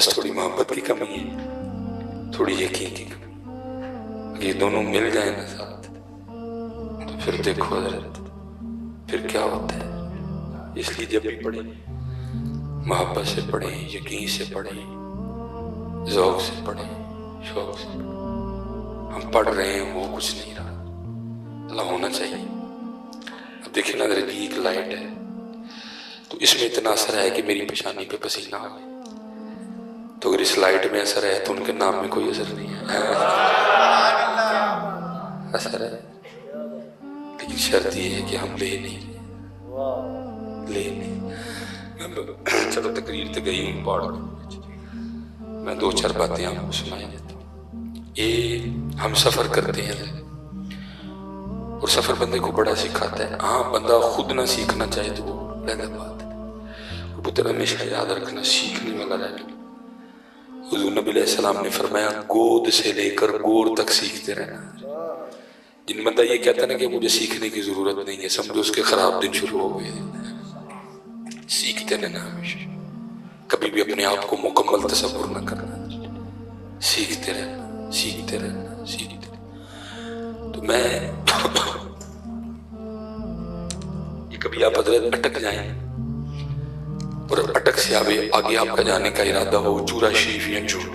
بس تھوڑی محبت کی کمی ہے، تھوڑی یقین کی کمی. یہ دونوں مل جائیں نا ساتھ تو پھر دیکھو حضرت پھر کیا ہوتا ہے. اس لیے جب بھی پڑھیں محبت سے پڑھیں، یقین سے پڑھیں، ذوق سے پڑھیں، شوق سے پڑھیں. ہم پڑھ رہے ہیں وہ کچھ نہیں رہا، اللہ ہونا چاہیے. اب دیکھیں نا حضرت ایک لائٹ ہے تو اس میں اتنا اثر ہے کہ میری پیشانی پہ پسینہ آ گیا، تو اگر اس لائٹ میں اثر ہے تو ان کے نام میں کوئی اثر نہیں ہے. اثر ہے لیکن شرط یہ ہے کہ ہم لے نہیں چلو تقریر تو گئی ہوں پاڑ میں دو چار باتیں آپ کو سنائی دیتا ہوں. یہ ہم سفر کرتے ہیں اور سفر بندے کو بڑا سکھاتا ہے. ہاں بندہ خود نہ سیکھنا چاہے تو وہ علیحدہ بات ہے، پتر ہمیشہ یاد رکھنا سیکھنے والا رہنا. حضور نبی علیہ السلام نے فرمایا گود سے لے کر گور تک سیکھتے رہنا. جن بندہ یہ کہتا ہے نا کہ مجھے سیکھنے کی ضرورت نہیں ہے، سمجھو اس کے خراب دن شروع ہو گئے. سیکھتے رہنا ہمیشہ، کبھی بھی اپنے آپ کو مکمل تصور نہ کرنا، سیکھتے رہنا سیکھتے رہنا سیکھتے رہنا. تو میں یہ کبھی آپ حضرت اٹک جائیں اور اٹک سے آگے آپ کا جانے کا ارادہ ہو چورا شریف یا جوڑ،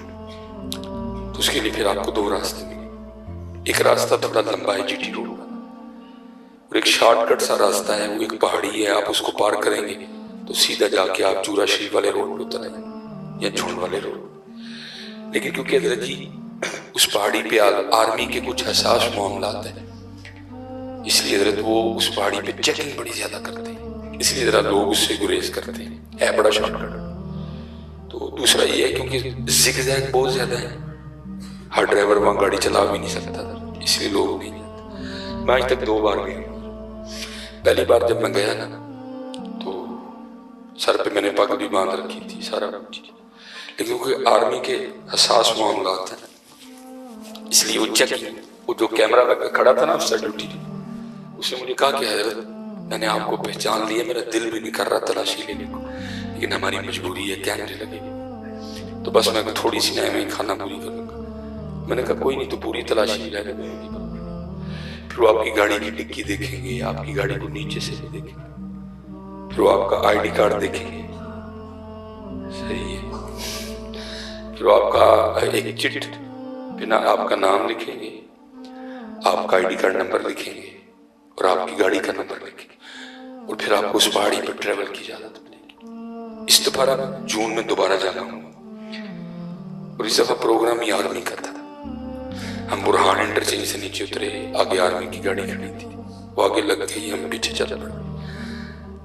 تو اس کے لیے پھر آپ کو دو راستے ملیں. ایک راستہ تھوڑا لمبا ہے جی ٹی روڈ، اور ایک شارٹ کٹ سا راستہ ہے، وہ ایک پہاڑی ہے. آپ اس کو پار کریں گے تو سیدھا جا کے آپ چورا شریف والے روڈ پہ اتریں یا جھونڈ والے روڈ. لیکن کیونکہ حضرت جی اس پہاڑی پہ آرمی کے کچھ حساس معاملات ہیں، اس لیے حضرت وہ اس پہاڑی پہ چیکنگ بڑی زیادہ کرتے ہیں، اس لیے ذرا لوگ اس سے گریز کرتے ہیں. ہے بڑا شارٹ کٹ. تو دوسرا یہ ہے کیونکہ زگ زیگ بہت زیادہ ہے، ہر ڈرائیور وہاں گاڑی چلا بھی نہیں سکتا تھا، اس لیے لوگ نہیں جاتے. میں آج تک دو بار گیا. پہلی بار جب میں گیا نا تو سر پہ میں نے پگڑی باندھ رکھی تھی سارا کچھ، لیکن کیونکہ آرمی کے حساس معاملات ہیں اس لیے وہ چیکنگ، وہ جو کیمرہ لگا کھڑا تھا نا افسر ڈیوٹی، اس نے مجھے کہا کہ حضرت میں نے آپ کو پہچان لیا، میرا دل بھی نہیں کر رہا تلاشی لینے کو، لیکن ہماری مجبوری ہے کیمرے لگے تو بس میں تھوڑی سی نئے میں کھانا پوری کروں گا. میں نے کہا کوئی نہیں، تو پوری تلاشی لے لیں. پھر وہ آپ کی گاڑی کی ڈگی دیکھیں گے، آپ کی گاڑی کو نیچے سے بھی دیکھیں گے، پھر وہ آپ کا آئی ڈی کارڈ دیکھیں گے، صحیح ہے. پھر وہ آپ کا ایک چٹ پہ آپ کا نام لکھیں گے، آپ کا آئی ڈی کارڈ نمبر لکھیں گے اور آپ کی گاڑی کا نمبر لکھیں گے، اور پھر آپ کو اس پہاڑی پر ٹریول کی اجازت ملے گی. اس دفعہ جون میں دوبارہ جانا ہوں، اور اس دفعہ پروگرام ہی آرمی کا تھا. ہم برہان انٹرچینج سے نیچے اترے، آگے آرمی کی گاڑی کھڑی تھی، وہ آگے لگ گئی، ہم پیچھے چل پڑے.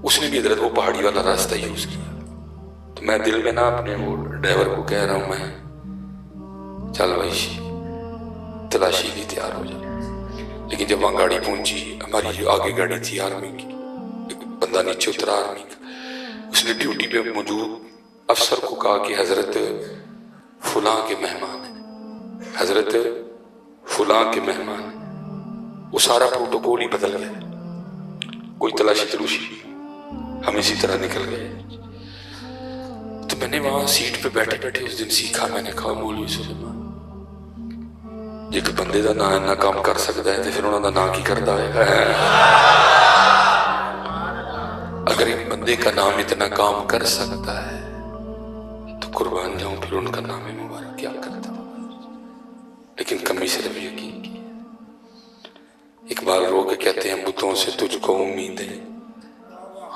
اس نے بھی حضرت وہ پہاڑی والا راستہ یوز کیا. تو میں دل میں نا اپنے وہ ڈرائیور کو کہہ رہا ہوں، میں چل بھائی تلاشی بھی تیار ہو جائے. لیکن جب وہاں گاڑی پہنچی، ہماری جو آگے گاڑی تھی آرمی کی، ایک بندہ نیچے اترا آرمی کا، اس نے ڈیوٹی پہ موجود افسر کو کہا کہ حضرت فلاں کے مہمان ہیں، حضرت فلاں کے مہمان ہیں. وہ سارا پروٹوکول ہی بدل گیا، کوئی تلاشی تلوشی، ہم اسی طرح نکل گئے. تو میں نے وہاں سیٹ پہ بیٹھے بیٹھے اس دن سیکھا. میں نے کہا مولوی سلیمان جی کہ بندے دا نا اتنا کام کر سکتا ہے تو پھر انہوں دا نا کی کرتا ہے. اگر ایک بندے کا نام اتنا کام کر سکتا ہے تو قربان جاؤں پھر ان کا نام مبارک کیا کرتا. لیکن کمی صرف یقین کی. اقبال رو کے کہتے ہیں بتوں سے تجھ کو امید ہے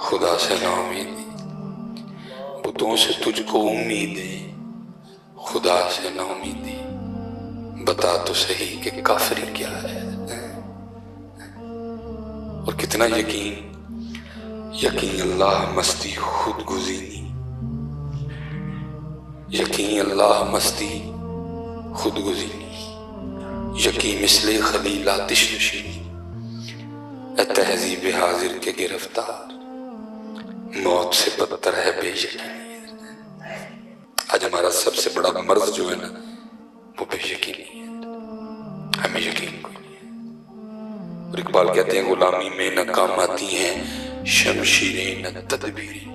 خدا سے نا امید، بتوں سے تجھ کو امید ہے خدا سے نا امیدی، بتا تو صحیح کہ کافری کیا ہے. اور کتنا یقین اللہ مستی خود گزینی، یقین اللہ مستی خود گزینی، یقین مثل خلیل آتش نشینی، اے تہذیب حاضر کے گرفتار موت سے بدتر ہے بے یقینی. آج ہمارا سب سے بڑا مرض جو ہے نا وہ بے یقینی ہے، ہمیں یقین کوئی نہیں ہے. اور اقبال کہتے ہیں غلامی میں نہ کام آتی ہیں شمشیریں نہ تدبیریں،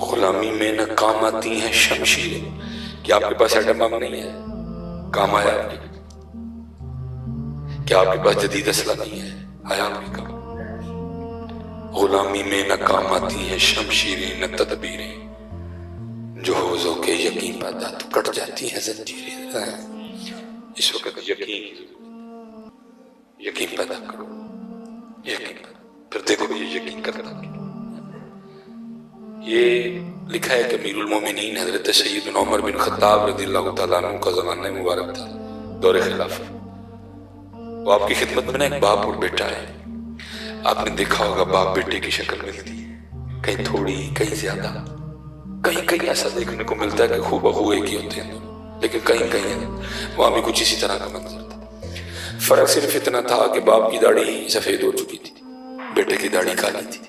غلامی میں نہ کام آتی ہیں شمشیریں. کیا آپ کے پاس ایٹم بم نہیں ہے؟ کام آیا آپ کے؟ کیا آپ کے پاس جدید اسلحہ نہیں ہے؟ آیا آپ کے کام؟ غلامی میں نہ کام آتی ہیں شمشیریں نہ تدبیریں، جو ہو ذوق یقین پیدا تو کٹ جاتی ہیں زنجیریں. اس وقت یقین پیدا کرو، یقین پیدا، پھر دیکھو یہ یقین کرتا ہے. یہ لکھا ہے کہ امیر المومنین حضرت سیدنا عمر بن خطاب رضی اللہ تعالیٰ عنہ کا زمانہ مبارک تھا، دور خلافت. وہ آپ کی خدمت میں نا ایک باپ اور بیٹا ہے. آپ نے دیکھا ہوگا باپ بیٹے کی شکل ملتی ہے، کہیں تھوڑی کہیں زیادہ، کہیں ایسا دیکھنے کو ملتا ہے کہ خوب بہو ایک ہی ہوتے ہیں، لیکن کہیں وہاں بھی کچھ اسی طرح کا منظر تھا. فرق صرف اتنا تھا کہ باپ کی داڑھی سفید ہو چکی تھی، بیٹے کی داڑھی کالی تھی.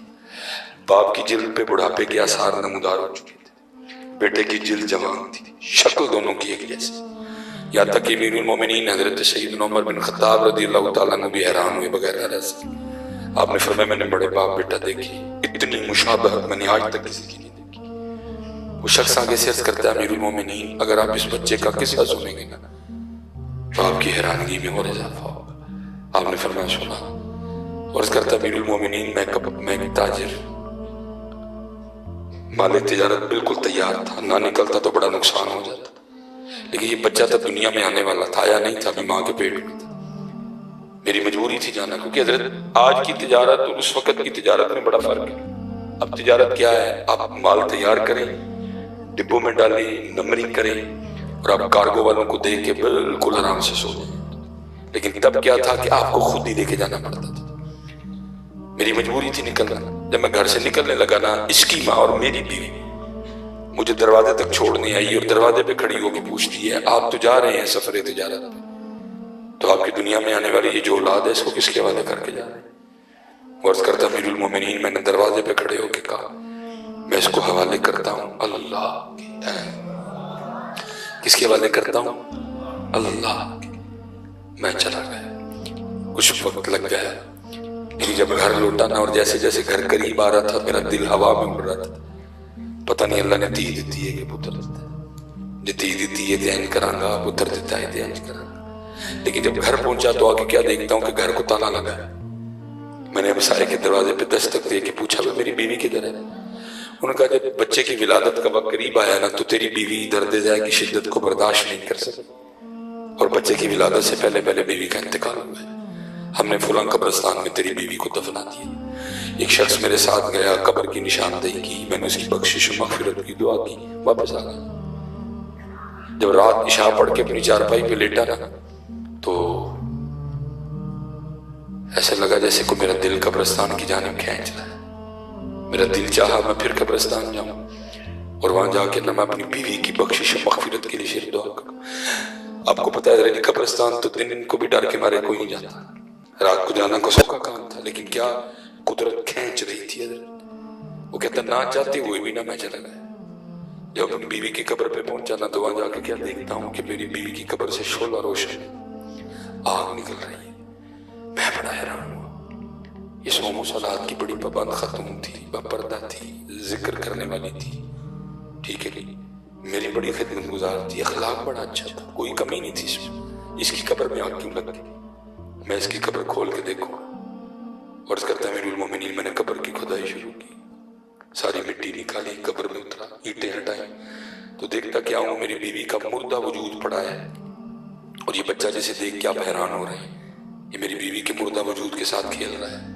باپ کی جلد پہ بڑھاپے کے آثار نمودار ہو چکے تھے، بیٹے کی جلد جوان تھی. شکل دونوں کی ایک جیسی. یہاں تک کہ امیر المومنین حضرت سیدنا عمر بن خطاب رضی اللہ تعالیٰ عنہ بھی حیران ہوئے بغیر رہ سکے. آپ نے فرمایا میں نے بڑے باپ بیٹا دیکھی، اتنی مشابہت میں نے آج تک کسی کی نہیں دیکھی. وہ شخص آگے سے عرض کرتا ہے امیر المومنین اگر آپ اس بچے کا قصہ سنیں گے نا تو آپ کی حیرانگی میں اور اضافہ ہوگا. آپ نے فرمایا سنا. اور عرض کرتا امیر المومنین میں ایک تاجر، مال تجارت بالکل تیار تھا، نہ نکلتا تو بڑا نقصان ہو جاتا، لیکن یہ بچہ تو دنیا میں آنے والا تھا، آیا نہیں تھا، ابھی ماں کے پیٹ میں تھا. میری مجبوری تھی جانا، کیونکہ حضرت آج کی تجارت اور اس وقت کی تجارت میں بڑا فرق ہے. اب تجارت کیا ہے؟ آپ مال تیار کریں، ڈبوں میں ڈالیں، نمبرنگ کریں اور آپ کارگو والوں کو دے کے بالکل آرام سے سو جائیں. لیکن تب کیا تھا کہ آپ کو خود ہی لے کے جانا پڑتا تھا. میری مجبوری تھی نکلنا. جب میں گھر سے نکلنے لگا نا، اس کی ماں اور میری بیوی مجھے دروازے تک چھوڑنے آئی اور دروازے پہ کھڑی ہو کے پوچھتی ہے آپ تو جا رہے ہیں سفر تجارت پہ، تو آپ کی دنیا میں آنے والی یہ جو اولاد ہے اس کو کس کے حوالے کر کے جا رہے ہیں؟ عرض کرتا امیر المومنین میں نے دروازے پہ کھڑے ہو کے کہا میں اس کو حوالے کرتا ہوں اللہ کے. کس کے حوالے کرتا ہوں؟ اللہ کے. میں چلا گیا. کچھ وقت لگ گیا، لیکن جب گھر لوٹا نا اور جیسے جیسے گھر قریب آ رہا تھا میرا دل ہوا میں اڑ رہا تھا. پتہ نہیں اللہ نے تی دیتی ہے کہ پتر دیتا ہے، جو تی دیتی ہے دین کراں گا، پتر دیتا ہے دین کراں گا. لیکن جب گھر پہنچا تو آگے کیا دیکھتا ہوں کہ گھر کو تالا لگا ہے. میں نے اب سارے کے دروازے پہ دستک دے کے پوچھا میری بیوی کدھر ہے؟ انہوں نے کہا جب بچے کی ولادت کا وقت قریب آیا نا تو تیری بیوی درد ضائع کی شدت کو برداشت نہیں کر سکی اور بچے کی ولادت سے پہلے بیوی کا انتقال ہوا ہے. ہم نے فلاں قبرستان میں تیری بیوی کو دفنا دیا. ایک شخص میرے ساتھ گیا، قبر کی نشاندہی کی، میں نے اس کی بخشش و مغفرت کی دعا کی، واپس آ گیا. جب رات عشاء پڑھ کے اپنی چارپائی پہ لیٹا نا تو ایسا لگا جیسے کوئی میرا دل قبرستان کی جانب کھینچ رہا ہے. میرا دل چاہا میں پھر قبرستان جاؤں اور وہاں جا کے نہ میں اپنی بیوی کی بخشش و مغفرت کے لیے شیر دعا کروں. آپ کو پتہ ہے قبرستان تو دن کو بھی ڈر کے مارے کوئی نہیں جاتا، رات کو جانا قصوں کا کام تھا، لیکن کیا قدرت کھینچ رہی تھی حضرت. وہ کہتا نہ چاہتے ہوئے بھی نہ میں چلا گیا. جب اپنی بیوی کی قبر پہ پہنچا نا تو وہاں جا کے کیا دیکھتا ہوں کہ میری بیوی کی قبر سے شعلہ روشن آگ نکل رہی ہے. میں بڑا حیران ہوا. یہ صوم و صلات کی بڑی پابند ختم تھی، باپردہ تھی، ذکر کرنے والی تھی، ٹھیک ہے، میری بڑی خدمت گزار تھی، اخلاق بڑا اچھا تھا، کوئی کمی نہیں تھی اس میں. اس کی قبر میں آگ کیوں لگ گئی؟ میں اس کی قبر کھول کے دیکھوں اور اس کرتا ہے امیر المومنین میں نے قبر کی کھدائی شروع کی، ساری مٹی نکالی، قبر میں اترا، اینٹیں ہٹائیں تو دیکھتا کیا ہوں میری بیوی کا مردہ وجود پڑا ہے اور یہ بچہ جسے دیکھ کے آپ حیران ہو رہے ہیں یہ میری بیوی کے مردہ وجود کے ساتھ کھیل رہا ہے.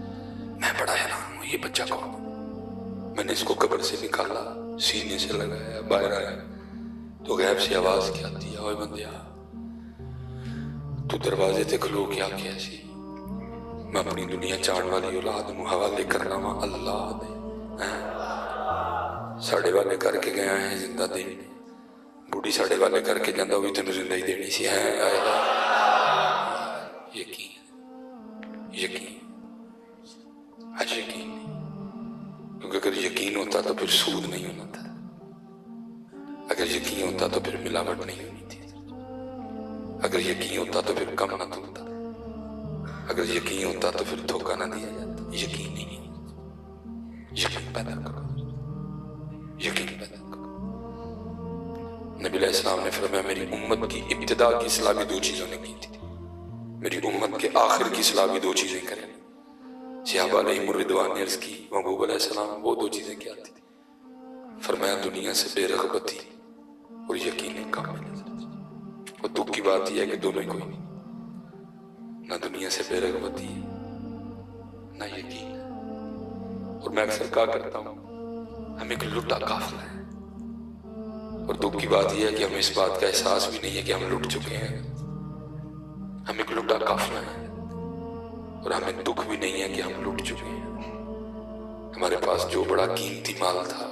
میں بڑا حیران ہوں یہ بچہ کون؟ میں نے اس کو قبر سے نکالا، سینے سے لگایا، باہر آیا تو غیب سے آواز کیا آتی ہے اوے بندیا تو دروازے تے کھلو کے آ کے ایسی میں اپنی دنیا چاڑ والی اولاد نو حوالے کرنا وا اللہ دے. ساڑے والے کر کے گیا ہے زندہ دینے، بوڑھی ساڑے والے کر کے جاندہ ہوئی تینوں زندہ ہی دینی سی ہے. یقین آج یقین نہیں، کیونکہ اگر یقین ہوتا تو پھر سود نہیں ہونا تھا، اگر یقین ہوتا تو پھر ملاوٹ نہیں ہونی تھی، اگر یقین ہوتا تو پھر کم نہ ہوتا، اگر یقین ہوتا تو پھر دھوکہ نہ دیا جاتا. یقین نہیں، یقین پیدا کرو. یقین پیدا کرو۔ نبی علیہ السلام نے فرمایا میری امت کی ابتدا کی اصلاح بھی 2 چیزوں نے کی تھی، میری امت کے آخر کی اصلاح بھی 2 چیزیں کریں۔ صحابہ علیہم الرضوان نے عرض کی محبوب علیہ السلام وہ 2 چیزیں کیا تھی؟ فرمایا دنیا سے بے رغبتی اور یقین کامل۔ اور دکھ کی بات یہ ہے کہ دونوں ہی کوئی نہیں، نہ دنیا سے بے رغبتی ہے نہ یقین ہے۔ اور میں اکثر کہا کرتا ہوں ہم ایک لٹا قافلہ ہے، اور دکھ کی بات یہ ہے کہ ہمیں اس بات کا احساس بھی نہیں ہے کہ ہم لٹ چکے ہیں۔ ہم ایک لٹا قافلہ ہے اور ہمیں دکھ بھی نہیں ہے کہ ہم لٹ چکے ہیں۔ ہمارے پاس جو بڑا قیمتی مال تھا،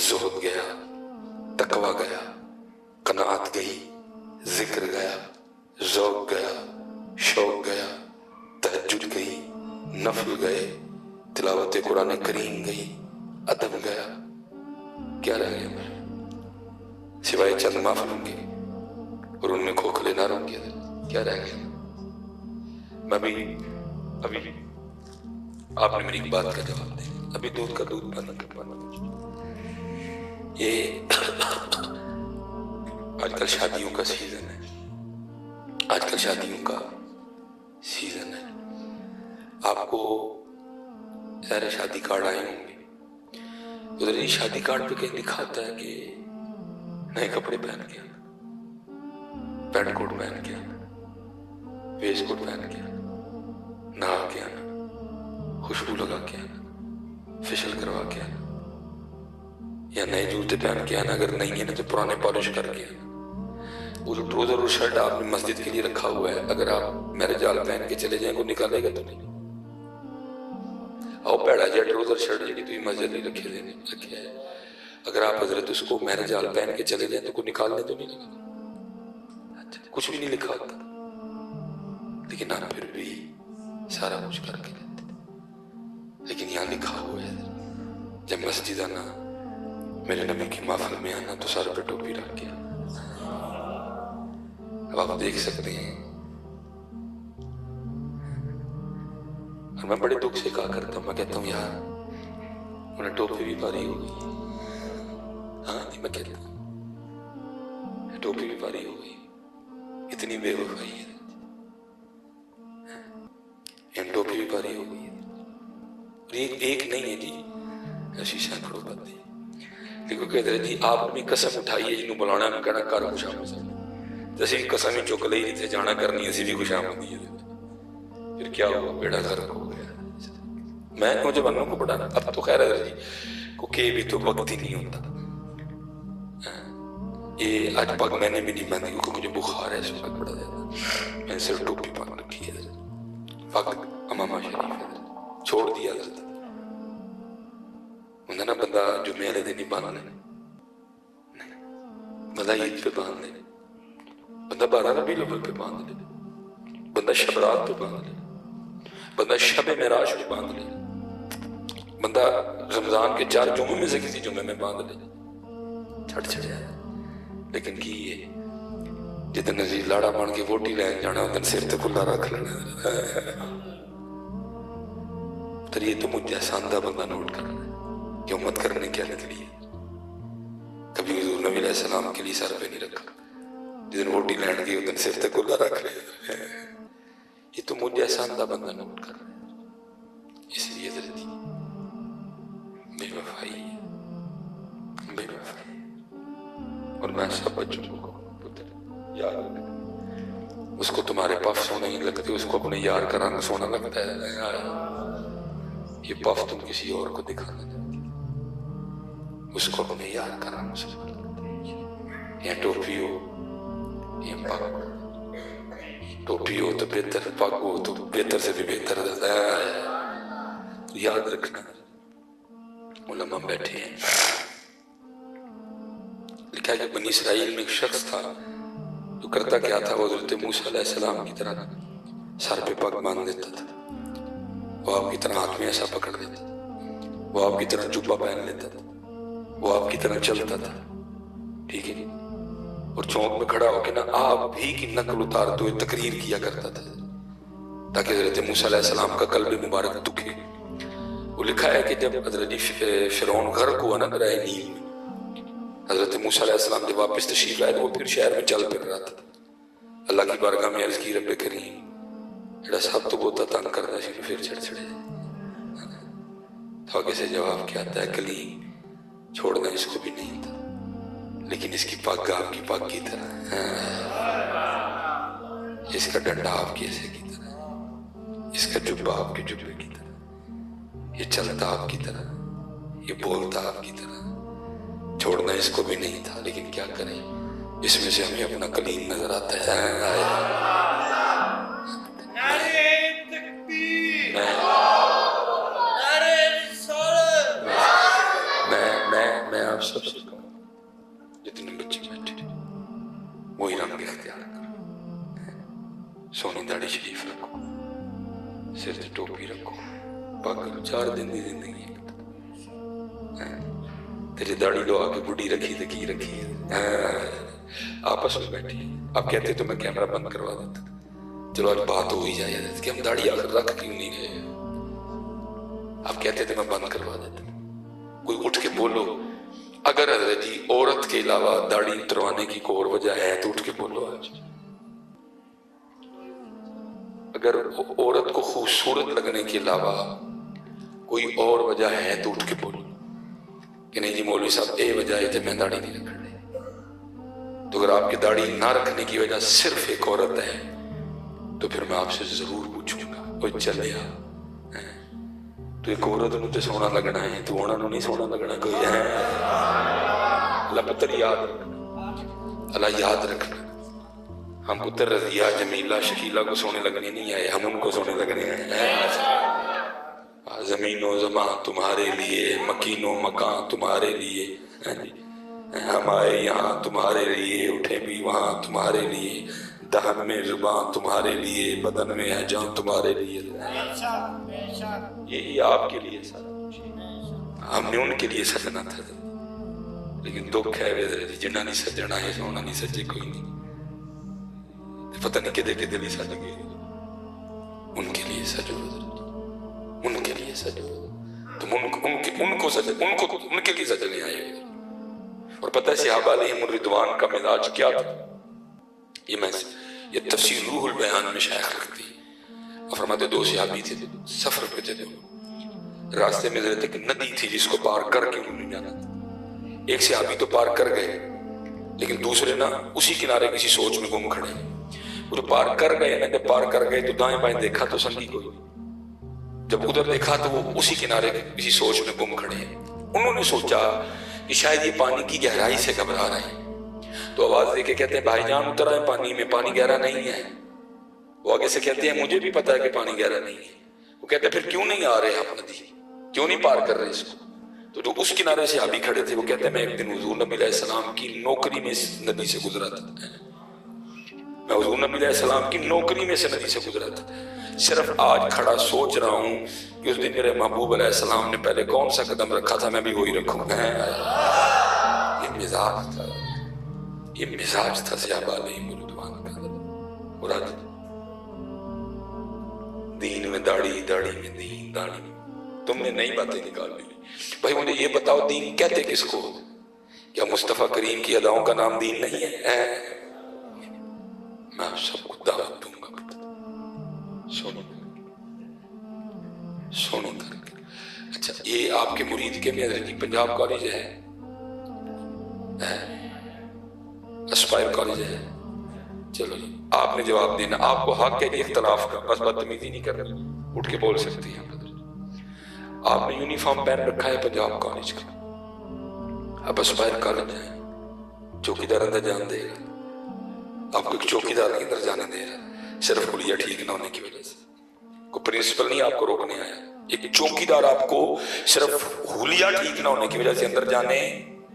زہد گیا، تقویٰ گیا، قناعت گئی، ذکر گیا، ذوق گیا، شوق گیا، تہجد گئی، نفل گئے، تلاوت قرآن کریم گئی، ادب گیا، کیا رہ گیا ہمارے سوائے چند محفلوں کے اور ان میں کھوکھلے نعروں کے؟ کیا رہ گیا؟ میں ابھی آپ نے میری ایک بات کا جواب دیا، ابھی دودھ کا دودھ بند کروانا۔ یہ آج کل شادیوں کا سیزن ہے، آج کل شادیوں کا سیزن ہے۔ آپ کو ظاہر شادی کارڈ آئے ہوں گے، ادھر یہ شادی کارڈ پہ کہیں لکھا ہوتا ہے کہ نئے کپڑے پہن کے آنا، پینٹ کوٹ پہن کے آنا، ویسٹ کوٹ پہن کے آنا، نہا کے آنا، خوشبو لگا کے آنا، فیشل کروا کے آنا، یا نئے جوتے پہن کے آنا، اگر نہیں ہے نا تو پرانے پالش کر کے آنا۔ وہ جو ٹروزر اور شرٹ آپ نے مسجد کے لیے رکھا ہوا ہے، اگر آپ میرج ہال پہن کے چلے جائیں کو نکالے گا تو نہیں۔ آؤ پیڑا جائے ٹروزر شرٹ جی تو مسجد نہیں رکھے ہے، اگر آپ حضرت اس کو میرج ہال پہن کے چلے جائیں تو کوئی نکالنے تو نہیں لگا، کچھ بھی نہیں لکھا ہوتا، لیکن آپ پھر بھی سارا کچھ کر کے لیتے۔ لیکن یہاں لکھا ہوا ہے جب مسجد آنا، میرے نبی کی محفل میں آنا تو سر پہ ٹوپی رکھ کے آنا۔ اب آپ دیکھ سکتے ہیں، اور میں بڑے دکھ سے کہا کرتا ہوں، میں کہتا ہوں یار انہیں ٹوپی بھی پاری ہو گئی، ہاں نہیں میں کہتا ہوں ٹوپی بھی پاری ہو گئی، اتنی بے وفائی ہے، ٹوپی بھی پاری ہو گئی ہے۔ ایک نہیں ہے جی، ایسی سینکڑوں باتیں، لیکن کہتے ہیں جی آپ نے قسم اٹھائی ہے جنہوں بلانا ہے کہنا کر خوش آمد، جیسے قسم ہی چک لئی جیسے جانا کرنی اسی بھی خوش آمد ہے، پھر کیا ہوا بیڑا غرق ہو گیا۔ میں نوجوانوں کو پڑھانا، اب تو خیر ہے جی کو کہ بھی تو وقت ہی نہیں ہوتا۔ یہ آج پاک میں نے بھی نہیں باندھی کیونکہ مجھے بخار ہے اس وقت بڑا زیادہ، میں نے صرف ٹوپی پاک رکھی ہے، پاک امامہ شریف ہے چھوڑ دیا حضرت۔ انہوں نے بندہ جمعے والے دن ہی باندھ لینا، بندہ عید پہ باندھ لینا، بندہ 12 ربیع الاول پہ باندھ لینا، بندہ شب رات پہ باندھ لینا، بندہ شب معراج پہ باندھ لینا، بندہ رمضان کے 4 جمعوں میں سے کسی جمعے میں باندھ لینا، چھٹ جائے۔ لیکن کی یہ جتن نظیر لاڑا بن کے ووٹی لین جانا ادھر سر تے کھلا رکھ لینا، تو یہ تو مجھ جیسا اندھا بندہ نوٹ کر رہا ہے کہ امت کرنے کیا نکلی ہے۔ کبھی حضور نبی علیہ السلام کے لیے سر پہ نہیں رکھا، جس دن ووٹی لین گئی ادھر سر تے کھلا رکھ لیا، یہ تو مجھ جیسا اندھا بندہ نوٹ کر رہا ہے۔ اس لیے درجی بے وفائی ہے، بے وفائی۔ اور میں سب بچوں کو پتر یاد رکھنا، اس کو تمہارے پف سونے نہیں لگتے، اس کو اپنے یار کا رنگ سونا لگتا ہے۔ یہ پف تم کسی اور کو دکھانا چاہتی، اس کو اپنے یار کا رنگ سونا لگتا ہے۔ یا ٹوپی ہو یا پگ ہو، ٹوپی ہو تو بہتر، پگ ہو تو بہتر سے بھی بہتر ہے۔ یاد رکھنا، علماء بیٹھے ہیں، لکھا ہے کہ بنی اسرائیل میں ایک شخص تھا جو کرتا کیا تھا، وہ حضرت موسیٰ علیہ السلام کی طرح سر پہ پگ باندھ دیتا تھا، وہ آپ کی طرح ہاتھ میں ایسا پکڑ لیتا تھا، وہ آپ کی طرح جبہ پہن لیتا تھا، وہ آپ کی طرح چلتا تھا، ٹھیک ہے، اور چوک میں کھڑا ہو کے نا آپ ہی کی نقل اتارتے ہوئے تقریر کیا کرتا تھا تاکہ حضرت موسیٰ علیہ السلام کا قلب مبارک دکھے۔ وہ لکھا ہے کہ جب حضرت فرعون غرق ہوا نا دریا نیل میں، حضرت موسیٰ علیہ السلام جب واپس تشریف لائے تو وہ پھر شہر میں چل پھر رہا تھا، اللہ کی بارگاہ میں عرض کی رب کریم جڑا سب تو بہت تنگ کرتا سی پھر چڑھ چڑھے تو آگے سے جواب کیا آتا ہے کلیم چھوڑنا اس کو بھی نہیں تھا لیکن اس کی پاک آپ کی پاک کی طرح، اس کا ڈنڈا آپ کی ایسے کی طرح، اس کا جبہ آپ کے جبے کی طرح، یہ چلتا آپ کی طرح، یہ بولتا آپ کی طرح، چھوڑنا اس کو بھی نہیں تھا لیکن کیا کریں اس میں سے ہمیں اپنا کلیم نظر آتا ہے۔ میں آپ سب سے کہوں جتنے بچے بیٹھے وہی رنگ اختیار کرو، سونی داڑھی شریف رکھو، سر سے ٹوپی رکھو، پاک 4 دن دی زندگی تیری داڑھی لو آگے بڑھی رکھی تو کی رکھی ہے، آپس میں بیٹھی آپ کہتے تو میں کیمرہ بند کروا دیتا، چلو آج بات ہو ہی جائے کہ ہم داڑھی آخر رکھ کیوں نہیں گئے، آپ کہتے تو میں بند کروا دیتا، کوئی اٹھ کے بولو اگر حضرت جی عورت کے علاوہ داڑھی اتروانے کی کوئی اور وجہ ہے تو اٹھ کے بولو آج، اگر عورت کو خوبصورت لگنے کے علاوہ کوئی اور وجہ ہے تو اٹھ کے بولو کہ نہیں جی مولوی صاحب اے وجہ ہے کہ میں داڑھی نہیں رکھ رہی، تو اگر آپ کی داڑھی نہ رکھنے کی وجہ صرف ایک عورت ہے تو پھر میں آپ سے ضرور پوچھوں گا وہ چلیا تو ایک عورت نو تے سونا لگنا ہے تو انہوں نہیں سونا لگنا کوئی ہے، اللہ پتر یاد رکھنا، اللہ یاد رکھنا ہم پتر رضیہ جمیلہ شکیلہ کو سونے لگنے نہیں آئے، ہم ان کو سونے لگنے آئے، زمین و زمان تمہارے لیے، مکین و مکان تمہارے لیے، ہم آئے یہاں تمہارے لیے، اٹھے بھی وہاں تمہارے لیے، دہن میں زبان تمہارے لیے، بدن میں ہے جان تمہارے لیے، یہی آپ کے لیے سارا کچھ، ہم نے ان کے لیے سجنا تھا لیکن دکھ ہے جنہ نہیں سجنا ہے سونا نہیں سجے کوئی نہیں، پتہ نہیں کدے کدے نہیں سج گئے، ان کے لیے سجو، ان کے لیے سجو، تم ان کے لیے سجنے آئے، اور پتہ ہے صحابہ علیہم الرضوان کا مزاج کیا تھا، یہ تفسیر روح البیان میں شیخ رکھتی ہے، اور فرماتے 2 صحابی تھے سفر پہ تھے، راستے میں حضرت ایک ندی تھی جس کو پار کر کے انہوں نے جانا تھا، ایک صحابی تو پار کر گئے لیکن دوسرے نا اسی کنارے کسی سوچ میں گم کھڑے، وہ جو پار کر گئے نا جب پار کر گئے تو دائیں بائیں دیکھا تو سنگی کوئی، جب ادھر دیکھا تو وہ اسی کنارے کسی سوچ میں گم کھڑے ہیں، انہوں نے سوچا کہ شاید یہ پانی کی گہرائی سے گھبرا رہے ہیں، تو آواز دے کے کہتے ہیں بھائی جان اتر آئے پانی میں، پانی گہرا نہیں ہے، وہ آگے سے کہتے ہیں مجھے بھی پتا ہے کہ پانی گہرا نہیں ہے، وہ کہتے ہیں پھر کیوں نہیں آ رہے آپ ندی، کیوں نہیں پار کر رہے اس کو، تو جو اس کنارے سے صحابی کھڑے تھے وہ کہتے ہیں میں ایک دن حضور نبی علیہ السلام کی نوکری میں ندی سے گزرا تھا، میں حضور نبی علیہ السلام کی نوکری میں سے ندی سے گزرا تھا، صرف آج کھڑا سوچ رہا ہوں کہ اس دن میرے محبوب علیہ السلام نے پہلے کون سا قدم رکھا تھا میں بھی وہی رکھوں گا، یہ مزاج تھا، یہ مزاج تھا صحابہ علیہم الرضوان کا، اور آج دین میں داڑھی، داڑھی میں دین، داڑھی میں تم نے نئی باتیں نکال لی، بھائی مجھے یہ بتاؤ دین کہتے کس کو، کیا مصطفیٰ کریم کی اداؤں کا نام دین نہیں ہے؟ میں آپ سب کو دعوت دوں گا، سنو کر کے، اچھا یہ آپ کے مرید کے میں حضرت پنجاب کالج ہے، اسپائر کالج ہے، چلو آپ نے جواب دینا، آپ کو حق ہے جی اختلاف کا، بس بدتمیزی نہیں کرنی، اٹھ کے بول سکتی ہیں، آپ نے یونیفارم پہن رکھا ہے پنجاب کالج کا، اب اسپائر کالج ہے، چوکیدار اندر جان دے گا، آپ کو ایک چوکیدار کے اندر جانے دے رہا، صرف حلیہ ٹھیک نہ ہونے کی وجہ سے، کوئی پرنسپل نہیں آپ کو روکنے آیا، ایک چوکیدار آپ کو صرف حلیہ ٹھیک نہ ہونے کی وجہ سے اندر جانے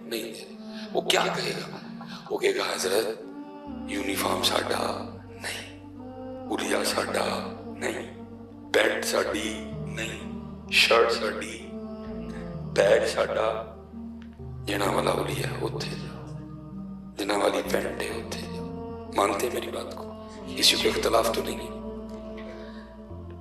نہیں دے، وہ کیا کہے گا؟ وہ کہے گا حضرت یونیفارم ساڈا نہیں، حلیہ ساڈا نہیں، پینٹ ساڈی نہیں، شرٹ ساڈی، بیگ ساڈا، جنہ والا حلیہ اتھے جاؤ، جنہ والی پینٹ ہے اتھے جاؤ، مانتے میری بات کو، کسی کو اختلاف تو نہیں،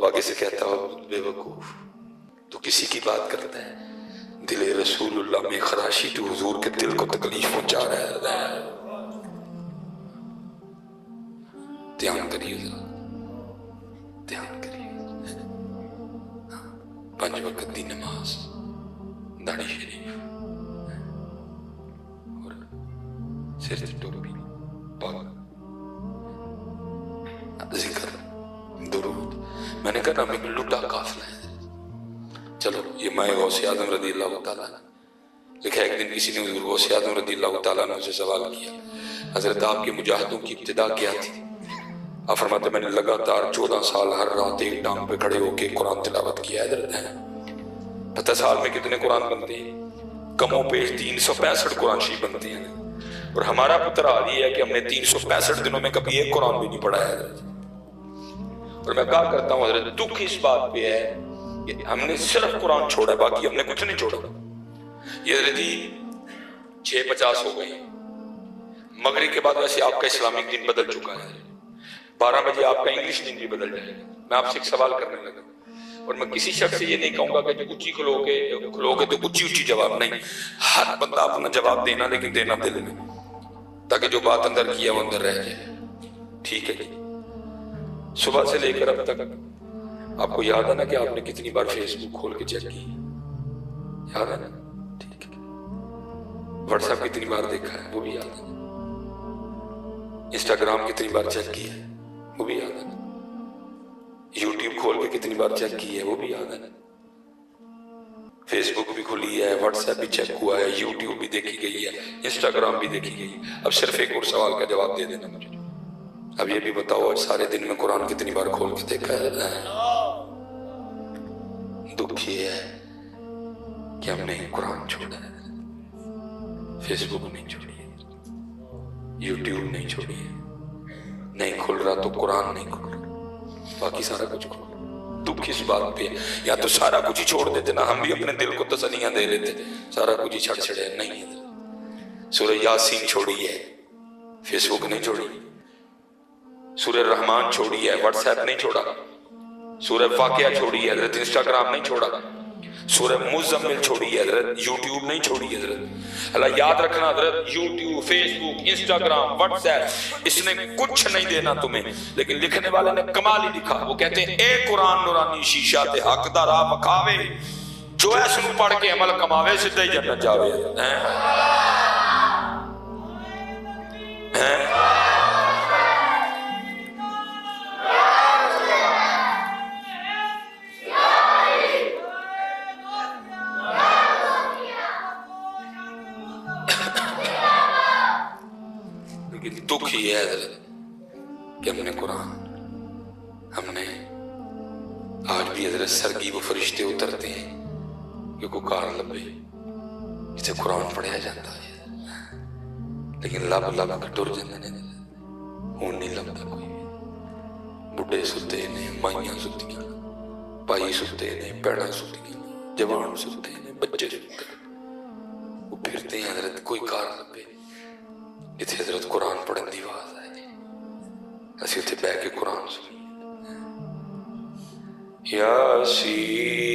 واقعی سے کہتا ہو بے وقوف تو کسی کی بات کرتا ہے، دل رسول اللہ میں خراشی تو حضور کے دل کو تکلیف پہنچا رہا ہے۔ دھیان کریے ذرا، دھیان کریے۔ 5 وقت دی نماز، داڑھی شریف اور سر سے ٹوپی، پاک، ذکر، درود۔ میں نے کہا نا ایک لٹا قافلہ ہے۔ چلو یہ مائے غوث اعظم رضی اللہ تعالیٰ لکھا ہے، ایک دن کسی نے حضور غوث اعظم رضی اللہ تعالیٰ عنہ سے سوال کیا، حضرت آپ کی مجاہدوں کی ابتدا کیا تھی؟ آپ فرماتے میں نے لگاتار 14 سال ہر رات ایک ٹانگ پہ کھڑے ہو کے قرآن تلاوت کیا ہے حضرت۔ پتہ سال میں کتنے قرآن بنتے ہیں؟ کم و بیش 365 قرآن شریف بنتے ہیں، اور ہمارا پتر حال یہ ہے کہ ہم نے 365 دنوں میں کبھی ایک قرآن بھی نہیں پڑھا ہے حضرت۔ اور میں کہا کرتا ہوں حضرت دکھ اس بات پہ ہے کہ ہم نے صرف قرآن چھوڑا ہے، باقی ہم نے کچھ نہیں چھوڑا۔ یہ حضرت جی 6:50 ہو گئے، مغرب کے بعد ویسے آپ کا اسلامک دن بدل چکا ہے، 12 بجے آپ کا انگلش دن بھی بدل جائے گا۔ میں آپ سے ایک سوال کرنے لگا، اور میں کسی شخص سے یہ نہیں کہوں گا کہ جو اچھی کھلو گے تو اچھی جواب نہیں، ہر بندہ اپنا جواب دینا، لیکن دینا دل میں، تاکہ جو بات اندر کیا وہ اندر رہ جائے۔ ٹھیک ہے جی؟ صبح سے لے کر اب تک آپ کو یاد ہے نا کہ آپ نے کتنی بار فیس بک کھول کے چیک کی؟ یاد ہے نا؟ ٹھیک ہے۔ واٹس ایپ کتنی بار دیکھا ہے؟ وہ بھی یاد ہے نا؟ انسٹاگرام کتنی بار چیک کیا ہے؟ وہ بھی یاد ہے نا؟ یوٹیوب کھول کے کتنی بار چیک کی ہے؟ وہ بھی یاد ہے نا؟ فیس بک بھی کھلی ہے، واٹس ایپ بھی چیک ہوا ہے، یوٹیوب بھی دیکھی گئی ہے، انسٹاگرام بھی دیکھی گئی ہے۔ اب صرف ایک اور سوال کا جواب دے دینا مجھے، اب یہ بھی بتاؤ آج سارے دن میں قرآن کتنی بار کھول کے دیکھا ہے؟ دکھ یہ ہے کہ ہم نے قرآن چھوڑا ہے، فیس بک نہیں چھوڑی ہے، یوٹیوب نہیں چھوڑی ہے، نہیں کھل رہا تو قرآن نہیں کھل رہا، باقی سارا کچھ کھل رہا۔ دکھ اس بات پہ یا تو سارا کچھ ہی چھوڑ دیتے نا، ہم بھی اپنے دل کو تسلیاں دے لیتے، سارا کچھ ہی چھڑ چھڑے نہیں ہے۔ سورہ یاسین چھوڑی ہے، فیس بک نہیں چھوڑی، سورہ رحمان چھوڑی ہے، واٹس ایپ نہیں چھوڑا، سورہ واقعہ چھوڑی ہے حضرت، انسٹاگرام نہیں چھوڑا، سورہ مزمل چھوڑی ہے حضرت، یوٹیوب نہیں چھوڑی ہے حضرت۔ اللہ یاد رکھنا حضرت، یوٹیوب، فیس بک، انسٹاگرام، واٹس ایپ، اس نے کچھ نہیں دینا تمہیں، لیکن لکھنے والے نے کمال ہی لکھا۔ وہ کہتے ہیں اے قرآن نورانی شیشہ تے حق دا راہ مکھاوے، جو ایس نو پڑھ کے عمل کماوے سدھا ہی جنت جاوے۔ دکھ ہی ہے کہ ہم نے قرآن، ہم نے آج بھی حضرت سرگی وہ فرشتے اترتے ہیں کہ کوئی کار لبے جسے قرآن پڑھیا جاتا ہے، لیکن لب کٹور جاندے نے، ہون نہیں لبدا کوئی بھی۔ بڈھے ستے نے، مائیاں ستیاں، بھائی ستے نے، پیڑاں ستیاں، جوان ستے نے، بچے ستے نے، وہ پھرتے ہیں حضرت کوئی کار لبے جتھے حضرت قرآن پڑھن دی آواز آئے، اسی اتھے بیٹھ کے قرآن سنی۔ یاسین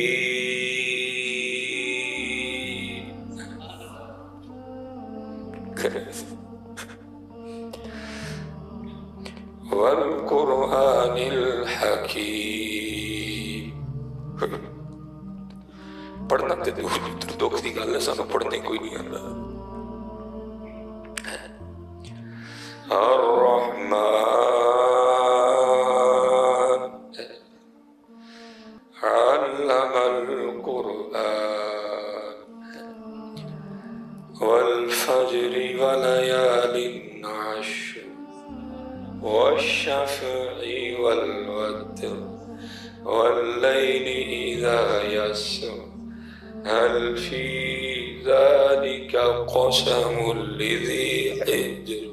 والقرآن الحکیم۔ پڑھنا تے دکھ دی گل ہے، سانو پڑھنے کوئی نہیں آتا۔ الرحمن علم القرآن والفجر وليال عشر والشفع والوتر والليل إذا يسر هل في ذلك قسم لذي حجر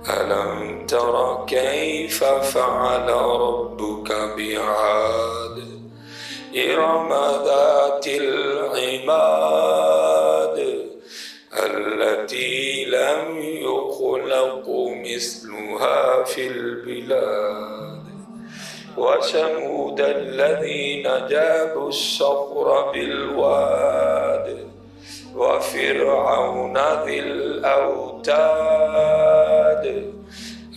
ألم تر كيف فعل ربك بعاد إرم ذات العماد التي لم يخلق مثلها في البلاد وثمود الذين جابوا الصخر بالواد وفرعون ذي الأوتاد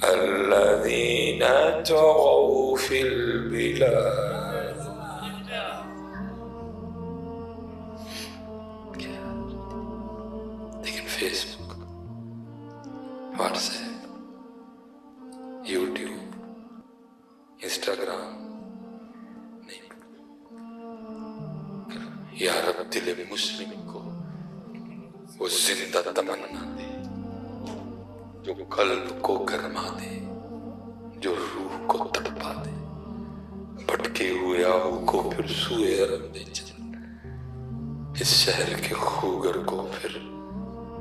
الذين طغوا في البلاد. لیکن فیس بک، واٹس ایپ، یوٹیوب، انسٹاگرام نہیں. یا رب دل مسلم کو وہ زندہ تمنا دے جو قلب کو گرما دے، جو روح کو تڑپا دے، بھٹکے ہوئے آہو کو پھر سوئے عرب دے چل، اس شہر کے خوگر کو پھر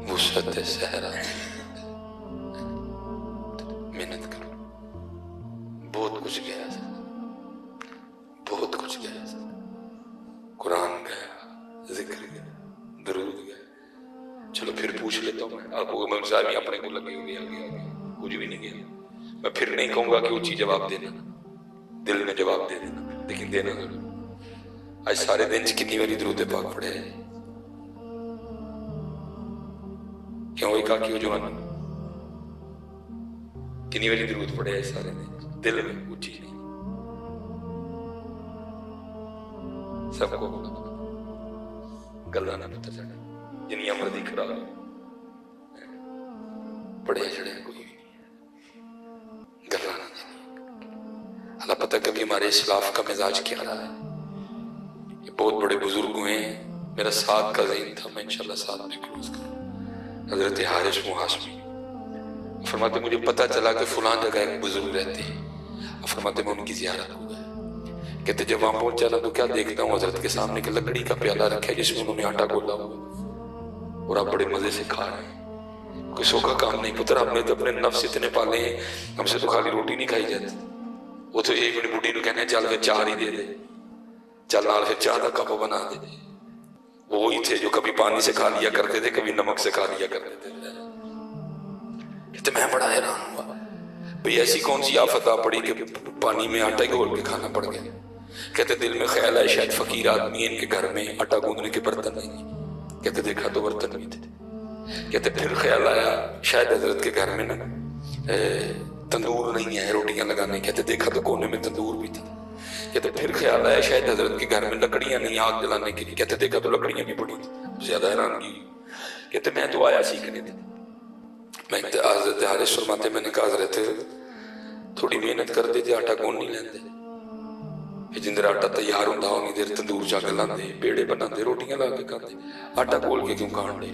وسعت صحرا دے. محنت کرو، بہت کچھ گیا سر، بہت کچھ گیا سر. قرآن گیا، ذکر گیا، درود گیا. چلو پھر پوچھ لیتا ہوں میں آپ کو، صاحب اپنے کو لگے ہوئے آگے کچھ بھی نہیں گیا. میں پھر نہیں کہوں گا کہ اونچی جواب دینا، دل میں جواب دے دینا، لیکن دینا ضرور. آج سارے دن کتنی باری درود پاک پڑھے ہیں؟ کیوں ایک آکی ہو جوان کنی باری درود پڑھے ہیں سارے دن؟ دل میں اونچی نہیں. سب کو گلہ نہ پتہ چڑھا، جنیا مردی خراب پڑھے چڑھے کوئی بھی نہیں، گلہ نہ دینی. اللہ پتہ کبھی ہمارے اسلاف کا مزاج کیا رہا ہے. یہ بہت بڑے بزرگ ہوئے ہیں، میرا ساتھ کا ذہن تھا، میں انشاءاللہ ساتھ میں کلوز کروں. حضرت حارث محاسمی فرماتے مجھے پتہ چلا کہ فلاں جگہ ایک بزرگ رہتے ہیں. فرماتے میں ان کی زیارت ہو گیا. کہتے جب وہاں پہنچ چلا تو کیا دیکھتا ہوں حضرت کے سامنے کہ لکڑی کا پیالہ رکھا ہے جس میں انہوں نے آٹا گولا ہوا اور آپ بڑے مزے سے کھا رہے ہیں. کوئی سوکھا کام نہیں. پتر ہم نے تو اپنے نفس اتنے پالے ہیں، ہم سے تو خالی روٹی نہیں کھائی جاتی. وہ تو ایک منٹ بوٹی نو کہنے چل پھر چار ہی دے دے، چل نال پھر چاہ کا کپ بنا دے. وہی تھے جو کبھی پانی سے کھا لیا کرتے تھے، کبھی نمک سے کھا لیا کرتے تھے. کہتے میں بڑا حیران ہوا بھئی ایسی کون سی آفت آ پڑی کہ پانی میں آٹا گھول کے کھانا پڑ گیا. کہتے دل میں خیال ہے شاید فقیر آدمی ان کے گھر میں آٹا گوندنے کے برتن نہیں. کہتے دیکھا تو برتن بھی تھے. کہتے پھر خیال آیا شاید حضرت کے گھر میں نا تندور نہیں ہے روٹیاں لگانے. کہتے دیکھا تو کونے میں تندور بھی تھا. کہتے پھر خیال آیا شاید حضرت کے گھر میں لکڑیاں نہیں آگ جلانے کے لیے. کہتے دیکھا تو لکڑیاں بھی پڑی تھی. زیادہ حیران کی. کہتے میں تو آیا سیکھنے تھے. میں حضرت حارث فرماتے میں نے کہا حضرت تھوڑی محنت کر دے آٹا کون نہیں لیندے. جندر آٹا تیار ہوتا ہونی دیر تندور جا کے لاندے، پیڑے بنا دے، روٹیاں لا کے کھاندے، آٹا کھول کے کیوں کھان دے.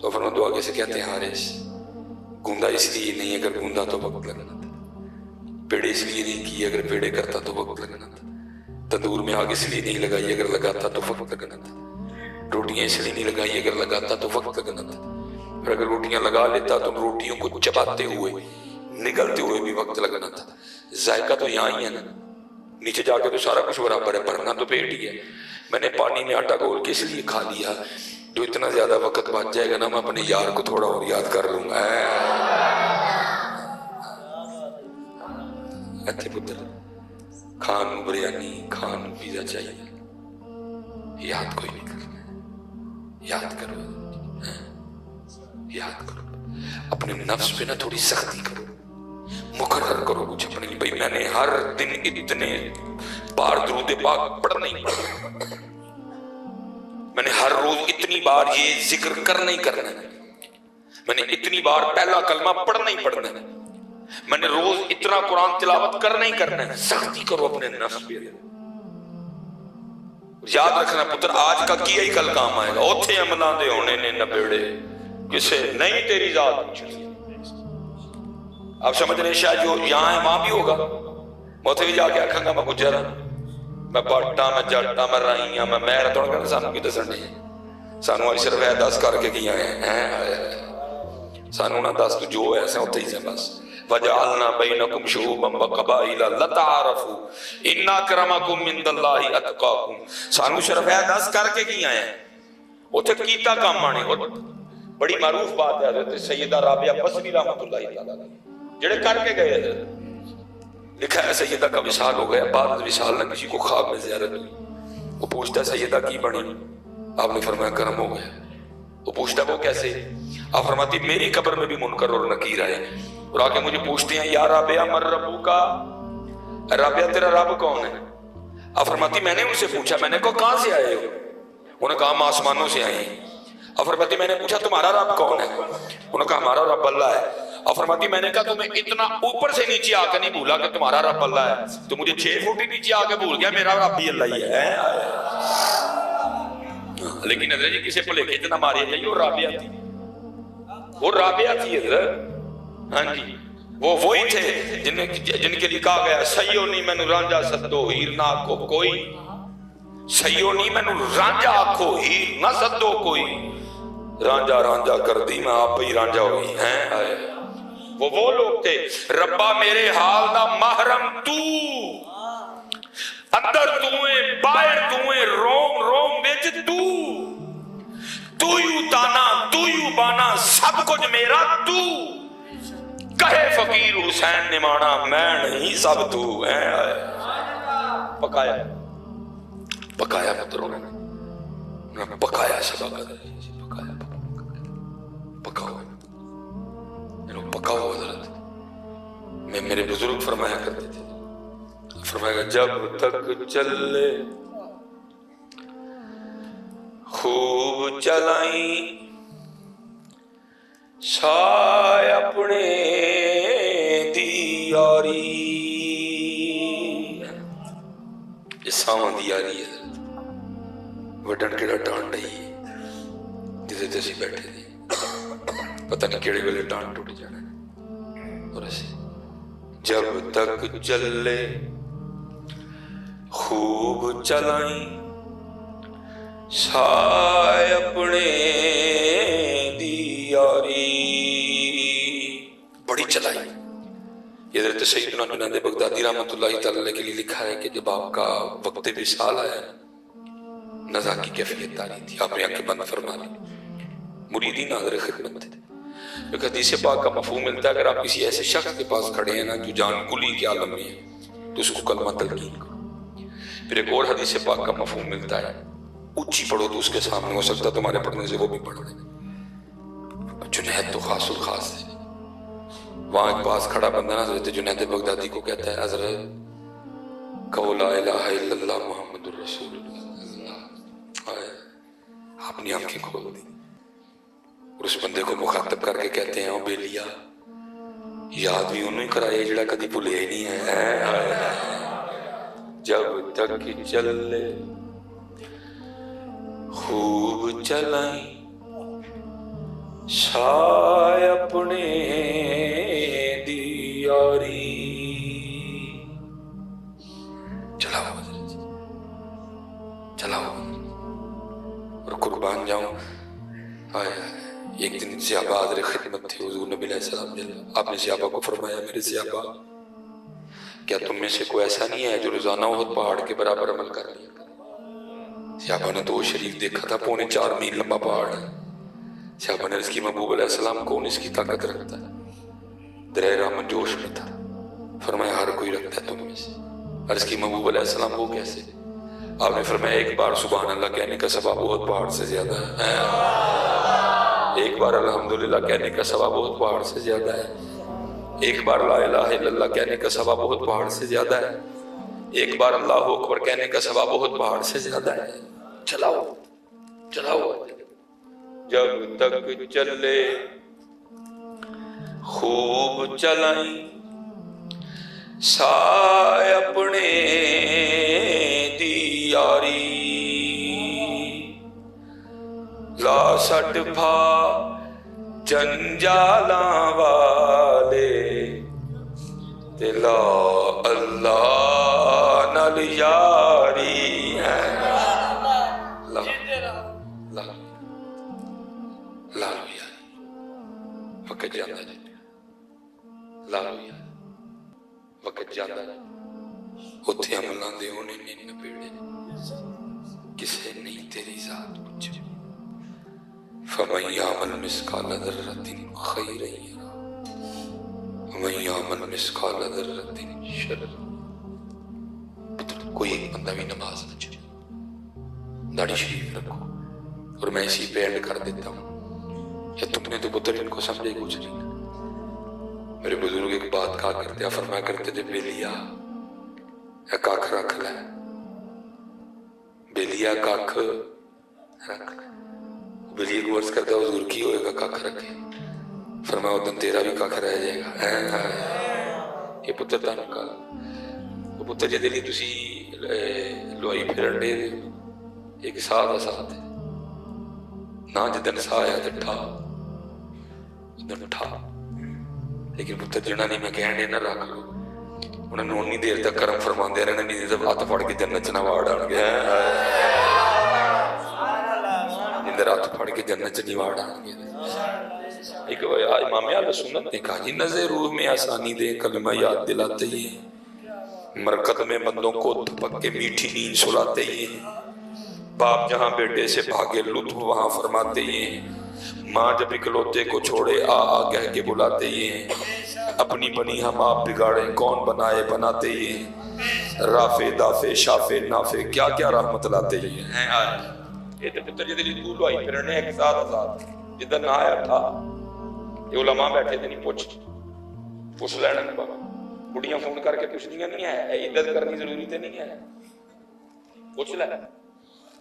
تو فرما دعا کیسے کہتے ہیں حارث گوندا اس لیے نہیں، اگر گوندا تو وقت لگنا تھا. پیڑے اس لیے نہیں کیے، اگر پیڑے کرتا تو وقت لگنا تھا. تندور میں آگ اس لیے نہیں لگائی، اگر لگاتا تو وقت لگنا تھا. روٹیاں اس لیے نہیں لگائی، اگر لگاتا تو وقت لگنا تھا. اور اگر روٹیاں لگا لیتا تو روٹیوں کو چباتے ہوئے نگلتے ہوئے بھی وقت لگنا تھا. ذائقہ تو یہاں ہی ہے نا، نیچے جا کے تو سارا کچھ برابر ہے، بھرنا تو پیٹ ہی ہے. میں نے پانی میں آٹا گھول کے اس لیے کھا لیا جو اتنا زیادہ وقت بچ جائے گا نا میں اپنے یار کو تھوڑا اور یاد کر لوں گا. اچھے پتر کھان بریانی کھان پیزا چاہیے، یاد کوئی نہیں کرنا. یاد کرو، یاد کرو. اپنے نفس پہ نا تھوڑی سختی کرو، مقرر کرو کچھ اپنے لیے. بھئی میں نے ہر دن اتنے بار درود پاک پڑھنا ہی پڑھنا، میں نے ہر روز اتنی بار یہ ذکر کرنا ہی کرنا ہے، میں نے اتنی بار پہلا کلمہ پڑھنا ہی پڑھنا ہے، میں نے روز اتنا قرآن تلاوت کرنا ہی کرنا ہے. سختی کرو اپنے نفس پہ. یاد رکھنا پتر آج کا کیا ہی کل کام آئے گا. اوتھے عملان دے ہونے نے نبیڑے کسے نہیں تیری ذات. آپ سمجھ رہے شاید جو یہاں ہے وہاں بھی ہوگا. میں اتھے بھی جا کے آکھاں گا میں گجرا میں باٹا میں جاٹا میں رائیاں میں مہر توڑ کر سانو کی دسن نہیں. سانو آئی صرف ہے 10 کر کے کیا ہے سانو نہ 10 تو جو ہے سن اتھے ہی سے بس. وَجَعَلْنَا بَيْنَكُمْ شُعُوبًا وَقَبَائِلَ لَتَعَارَفُوا إِنَّ أَكْرَمَكُم عِندَ اللَّهِ أَتْقَاكُم. سانو صرف ہے 10 کر کے کیا ہے اتھے کیتا کام آنے. اور بڑی معروف بات ہے حضرت سیدہ رابعہ بصری رحمۃ اللہ تعالیٰ جڑے کر کے گئے حضرت لکھا ہے سیدہ کا وصال ہو گیا، بعد وصال نہ کسی کو خواب میں زیارت ہوئی۔ وہ پوچھتا ہے سیدہ کی بنی؟ آپ نے فرمایا کرم ہو گیا۔ وہ پوچھتا وہ کیسے؟ آپ فرماتی میری قبر میں بھی منکر اور نکیر آئے اور آگے مجھے پوچھتے ہیں یا رابعہ من ربو کا، رابعہ تیرا رب کون ہے؟ آپ فرماتی میں نے ان سے پوچھا، میں نے کہا کہاں سے آئے ہو؟ انہوں نے کہا ہم آسمانوں سے آئے ہیں۔ آپ فرماتی میں نے پوچھا تمہارا رب کون ہے؟ انہوں نے کہا ہمارا رب اللہ ہے۔ اور فرماتی میں نے کہا تمہیں اتنا اوپر سے نیچے آ کے نہیں بھولا کہ تمہارا رب اللہ ہے، تو مجھے 6 فٹ ہی نیچے آ کے بھول گیا میرا رب بھی اللہ ہی ہے۔ لیکن حضرت جی کسی کو لے کے اتنا ماری جائیے، وہ رابعہ تھی، وہ رابعہ تھی حضرت، ہاں جی وہ وہی تھے جن کے لیے کہا گیا سیو نہیں مینو رانجا سدو ہیر نہ آکھو کوئی، سیو نہیں مینو رانجا آکھو ہیر نہ سدو کوئی، رانجا رانجا کر دی میں آپ ہی رانجا ہوئی ہیں۔ وہ لوگ تھے ربا میرے حال دا محرم تو، اندر تویں باہر تویں روم روم وچ تو یو تانا تو یو بانا سب کچھ میرا تو، کہے فقیر حسین نے مانا میں نہیں سب تو ہے۔ پکایا پکایا پتروں نے پکایا صداقت، پکایا پکاؤ پکاؤ حضرت۔ میں میرے بزرگ فرمایا کرتے تھے، فرمایا جب تک چلے خوب چلائیں سائے اپنے دی یاری، یہ ساواں دی یاری ہے وڈن کیڑا ٹان رہی ہے جسے جیسے بیٹھے تھے پتہ نہیں کیڑے ویلے ٹان ٹوٹ جانا ہے۔ اور ایسے جب تک چلے خوب چلائیں سائے اپنے دی یاری، بڑی چلائی۔ یہ حضرت سیدنا جنید بغدادی رحمۃ اللہ تعالی علیہ کے لیے لکھا ہے کہ جب آپ کا وقت وصال آیا نزا کی کیفیت تاری تھی، آپ نے آنکھیں بند فرما لی، مریدین حاضر خدمت تھے۔ ایک حدیث پاک کا مفہوم ملتا ہے اگر آپ کسی ایسے شخص کے پاس کھڑے ہیں نا جو جان کلی کے عالم میں ہے تو اس کو کلمہ تلقین کرو۔ پھر ایک اور حدیث پاک کا مفہوم ملتا ہے اونچی پڑھو تو اس کے سامنے ہو سکتا تمہارے پڑھنے سے وہ بھی پڑھ لے۔ جنید تو خاص الخاص ہے، وہاں ایک پاس کھڑا بندہ نا حضرت جنید بغدادی کو کہتا ہے حضرت کہو لا الہ الا اللہ محمد الرسول اللہ، اپنی آنکھیں کھول دی اور اس بندے کو مخاطب کر کے کہتے ہیں او بیلیا یاد بھی انہوں ہی کرائے جڑا کدی بھولے ہی نہیں ہے۔ جب تک چلے خوب چلائیں سائے اپنے دی یاری، چلاؤ حضرت چلاؤ اور قربان جاؤں۔ ایک دن صحابہ حاضر خدمت تھے حضور نبی علیہ السلام نے، آپ نے صحابہ کو فرمایا میرے صحابہ کیا تم میں سے کوئی ایسا نہیں ہے جو روزانہ احد پہاڑ کے برابر عمل کر لیا؟ صحابہ نے تو شریف دیکھا تھا 4.25 میل لمبا پہاڑ ہے۔ صحابہ نے عرض کی محبوب علیہ السلام کون اس کی طاقت رکھتا ہے؟ درہ رحمت جوش میں تھا، فرمایا ہر کوئی رکھتا ہے تم میں سے۔ عرض کی محبوب علیہ السلام وہ کیسے؟ آپ نے فرمایا ایک بار سبحان اللہ کہنے کا ثواب احد پہاڑ سے زیادہ ہے، ایک بار الحمدللہ کہنے کا ثواب احد پہاڑ سے زیادہ ہے، ایک بار لا الہ الا اللہ کہنے کا ثواب احد پہاڑ سے زیادہ ہے، ایک بار اللہ اکبر کہنے کا ثواب احد پہاڑ سے زیادہ ہے۔ چلاؤ چلاؤ جب تک چلے خوب چلائیں سائے اپنے دی یاری، لا سٹ بھا جنجالاں والے تے لا اللہ نال یاری ہے۔ لا لا لا لو یاری وقت جانا جی، لا لو یاری وقت جانا جی، اتھے عملاں دے ہونے نہیں نپیڑے کسے نہیں تیری ذات پوچھے، فَمَن يَعْمَلْ مِثْقَالَ ذَرَّةٍ خَيْرًا يَرَهُ وَمَن يَعْمَلْ مِثْقَالَ ذَرَّةٍ شَرًّا۔ کوئی ایک بندہ بھی نماز نہ چھوڑے، داڑھی شریف رکھو، اور میں اسی پہ اینڈ کر دیتا ہوں، یا تم نے تو پتر ان کو سمجھے کچھ نہیں۔ میرے بزرگ ایک بات کہا کرتے، فرمایا کرتے تھے، بیلیا کاکھ رکھ لے، بیلیا کاکھ رکھ لے۔ بیلی کو عرض کرتا حضور کی ہوئے گا کاکھ رکھے؟ فرمایا وہ دن تیرا بھی کاکھ رہ جائے گا۔ یہ پتر تانوں کا وہ پتر جہدے لیے تسی لوائی پھرن دے ایک ساتھ ہے نہ، جدن سا آیا تو ٹھا ادن ٹھا، لیکن پتر جنہاں نہیں میں کہنے نہ رکھ لو، انہوں نے اونی دیر تک کرم فرما دے رہے، نہیں جب ہاتھ پھڑ کے جنت چ نہ واڑ آن گیا، جندر ہاتھ پھڑ کے جنت چ نہیں واڑ آن گیا۔ ایک امام اہل سنت نے کہا جی نظر روح میں آسانی دے، کلمہ یاد دلاتے ہی ہیں، مرکت میں بندوں کو تھپک کے میٹھی نیند سلاتے ہی ہیں، باپ جہاں بیٹے سے بھاگے لطف وہاں فرماتے ہی ہیں، ماں جب اکلوتے کو چھوڑے آ کہہ کے بلاتے ہی ہیں، اپنی بنی ہم آپ بگاڑیں کون بنائے بناتے ہی ہیں، رافع دافع شافع نافع کیا کیا رحمت لاتے ہی ہیں۔ یہ تو پتر جدے لی دولو آئی پھرنے ایک ساتھ جدھر نہ آیا تھا، یہ علماء بیٹھے تھے نہیں پوچھ لینا نہیں بابا، بڑیاں فون کر کے پوچھ دیا نہیں ہے، عدت کرنی ضروری تے نہیں ہے، پوچھ لے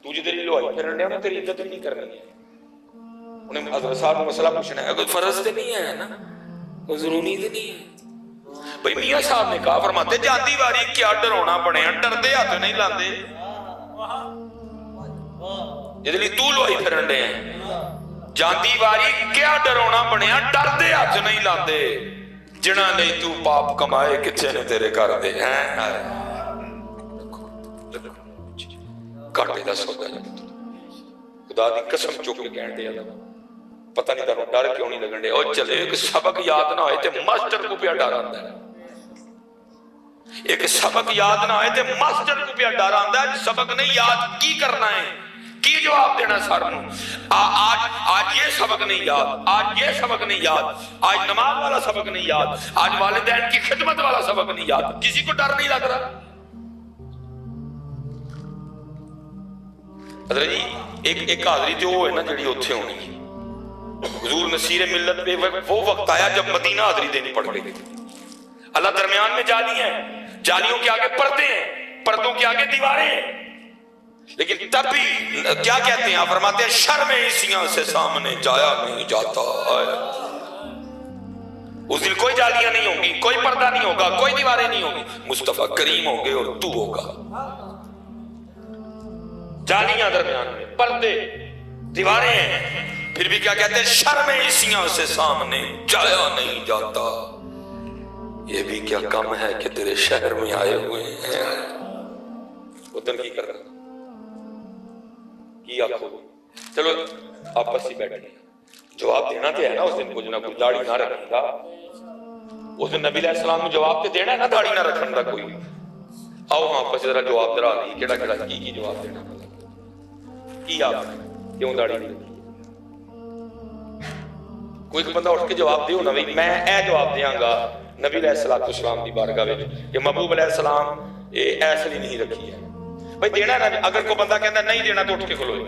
تو جدھر لی لوائی پھرنے انہیں تیری عدت بھی نہیں کرنی ہے، انہیں حضرت صاحب مسئلہ پوچھنا ہے، کوئی فرض تے نہیں ہے نا، کوئی ضروری تے نہیں ہے۔ بھئی میاں صاحب نے کہا فرماتے جاندی واری کیا ڈرونا پڑے ہیں، ڈر دے ہاتھ نہیں لاندے، جدھر لی تو لوائی پھرنے ہیں، جاندی واری کیا ڈرونا بنے ہیں، ڈر دے ہاتھ نہیں لاندے، جنہ نہیں تو پاپ کمائے کچھے نے تیرے کر دے ہیں۔ کاٹے دا سودا جب خدا دی قسم چوک کے کہن دے اللہ پتہ نہیں تانوں ڈر کیوں نہیں لگن دے، اور چلے ایک سبق یاد نہ ہوئے تے ماسٹر کو پیا ڈر آندا ہے، ایک سبق یاد نہ ہوئے تے ماسٹر کو پیا ڈر آندا ہے، سبق نہیں یاد کی کرنا ہے، کی جواب دینا سر نو، آج یہ سبق نہیں یاد، آج یہ سبق نہیں یاد، آج نماز والا سبق نہیں یاد، آج والدین کی خدمت والا سبق نہیں یاد، کسی کو ڈر نہیں لگ رہا۔ حضرت جی ایک حاضری جو ہے نا جڑی اتھے ہونی ہے، حضور نصیر ملت پہ وہ وقت آیا جب مدینہ حاضری دینی پڑ گئی، اللہ درمیان میں جالی ہے، جالیوں کے آگے پردے ہیں، پردوں کے آگے دیواریں ہیں، لیکن تب بھی کیا کہتے ہیں، فرماتے ہیں شرم عیسیاں سے سامنے جایا نہیں جاتا، اس دن کوئی جالیاں نہیں ہوں گی، کوئی پردہ نہیں ہوگا، کوئی دیواریں نہیں ہوں گی، مصطفیٰ کریم ہوں گے اور تو ہوگا، جالیاں درمیان میں، پردے دیواریں ہیں، پھر بھی کیا کہتے ہیں شرم عیسیاں سے سامنے جایا نہیں جاتا، یہ بھی کیا کم ہے کہ تیرے شہر میں آئے ہوئے ہیں، ادھر کی کر رہا کی آپ کو چلو آپس ہی بیٹھے جواب دینا تو ہے نا، اس دن کچھ نہ کچھ داڑھی نہ رکھن دا، اس دن نبی علیہ السلام کو جواب تو دینا ہے نا، داڑھی نہ رکھن دا کوئی، آؤ ہاں آپس ذرا جواب درا دی کیڑا کیڑا کی جواب دینا کی آپ کیوں داڑھی نہیں رکھی، کوئی بندہ اٹھ کے جواب دیو نا، میں اے جواب دیاں گا نبی علیہ السلام دی بارگاہ وچ کہ محبوب علیہ السلام ایسے ہی نہیں رکھی ہے، بھائی دینا نا، اگر کوئی بندہ کہندا نہیں دینا تو اٹھ کے کھلوئے،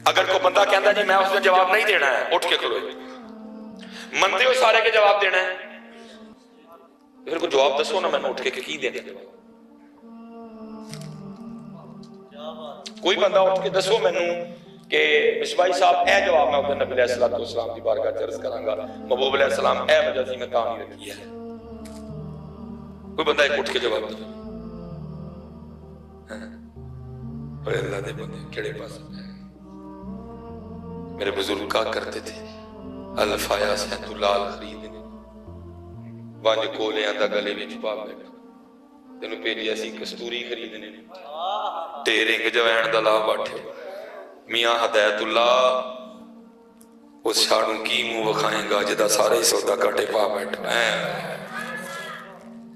اگر کوئی بندہ کہندا جی میں اس نے جواب نہیں دینا ہے اٹھ کے کھلوئے، منتے ہو سارے کے جواب دینا ہے، پھر کوئی جواب دسو نا، میں نے اٹھ کے کی دینا جواب، کوئی بندہ اٹھ کے دسو میں نے کہ مصباحی صاحب اے جواب میں نبی علیہ السلام دی بارگاہ عرض کراں گا، محبوب علیہ السلام اے وجہ سی میں کہانی رکھی ہے، کوئی بندہ ایک اٹھ کے جواب دے، اور اللہ دے بندے کیڑے پاس میرے بزرگ کا کرتے تھے، الفایا سینتو لال خریدنے، وانج کولے آندہ گلے میں چھپا بیٹھا، تینوں پیجی ایسی کستوری خریدنے، تیرنگ جوین دلا باٹھے، میاں ہدایت اللہ اس شاڑوں کی منہ وکھائیں گا جدہ سارے سودا کٹے پا بیٹھا ہے،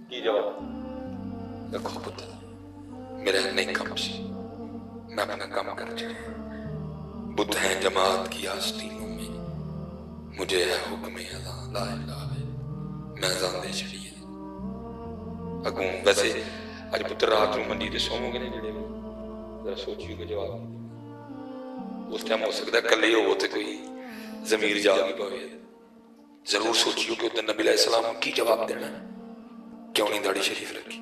کی جواب دیکھو پتہ میرے نہیں کم سی، میں اپنا کام کر جائے، بدھ ہیں جماعت کی آستینوں میں، مجھے ہے حکم اذان لا الہ میں جاندے چڑیے اگوں ویسے اج پتر رات نوں منڈی تے سوو گے نے جڑے ذرا سوچیو کہ جواب اس ٹائم ہو سکتا ہے کلے ہو تے کوئی ضمیر جاگ ہی پوے ضرور سوچیو کہ ادھر نبی علیہ السلام کی جواب دینا ہے کیوں نہیں داڑھی شریف رکھی